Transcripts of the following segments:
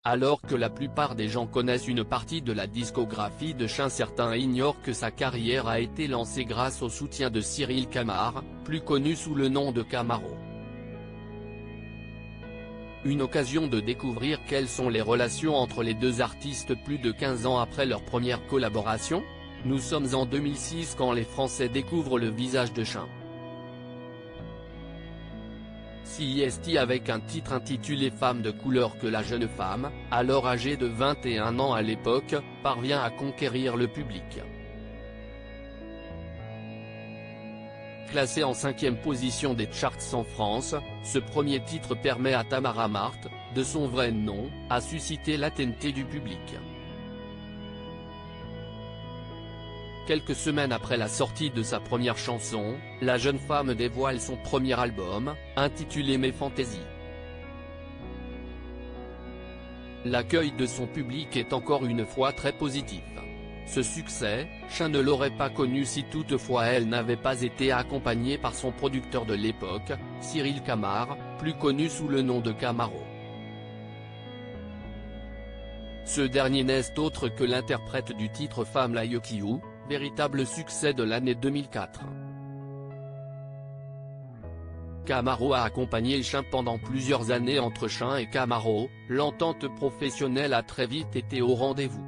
Alors que la plupart des gens connaissent une partie de la discographie de Shin, certains ignorent que sa carrière a été lancée grâce au soutien de Cyril Kamar, plus connu sous le nom de Camaro. Une occasion de découvrir quelles sont les relations entre les deux artistes plus de 15 ans après leur première collaboration. Nous sommes en 2006 quand les Français découvrent le visage de Shin. CIST avec un titre intitulé Femme de couleur que la jeune femme, alors âgée de 21 ans à l'époque, parvient à conquérir le public. Classé en 5e position des charts en France, ce premier titre permet à Tamara Marthe, de son vrai nom, à susciter l'attention du public. Quelques semaines après la sortie de sa première chanson, la jeune femme dévoile son premier album, intitulé Mes Fantaisies. L'accueil de son public est encore une fois très positif. Ce succès, Shin ne l'aurait pas connu si toutefois elle n'avait pas été accompagnée par son producteur de l'époque, Cyril Kamar, plus connu sous le nom de Camaro. Ce dernier n'est autre que l'interprète du titre Femme Like You, véritable succès de l'année 2004. Camaro a accompagné Shin pendant plusieurs années. Entre Shin et Camaro, l'entente professionnelle a très vite été au rendez-vous.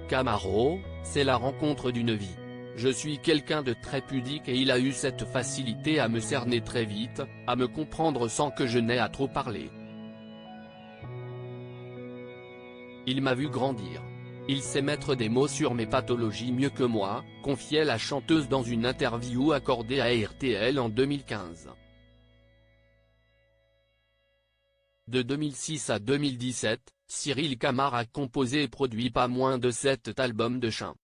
Camaro, c'est la rencontre d'une vie. Je suis quelqu'un de très pudique et il a eu cette facilité à me cerner très vite, à me comprendre sans que je n'aie à trop parler. Il m'a vu grandir. Il sait mettre des mots sur mes pathologies mieux que moi, confiait la chanteuse dans une interview accordée à RTL en 2015. De 2006 à 2017, Cyril Kamar a composé et produit pas moins de 7 albums de Shin.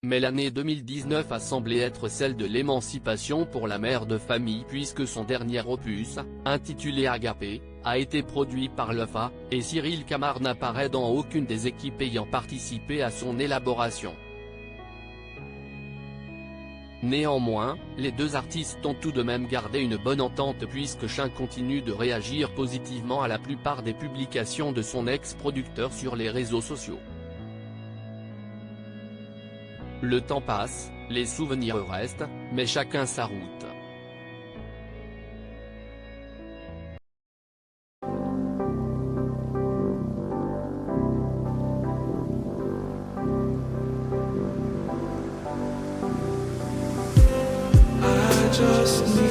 Mais l'année 2019 a semblé être celle de l'émancipation pour la mère de famille puisque son dernier opus, intitulé Agapé, a été produit par Lefa, et Cyril Kamar n'apparaît dans aucune des équipes ayant participé à son élaboration. Néanmoins, les deux artistes ont tout de même gardé une bonne entente puisque Shin continue de réagir positivement à la plupart des publications de son ex-producteur sur les réseaux sociaux. Le temps passe, les souvenirs restent, mais chacun sa route. Just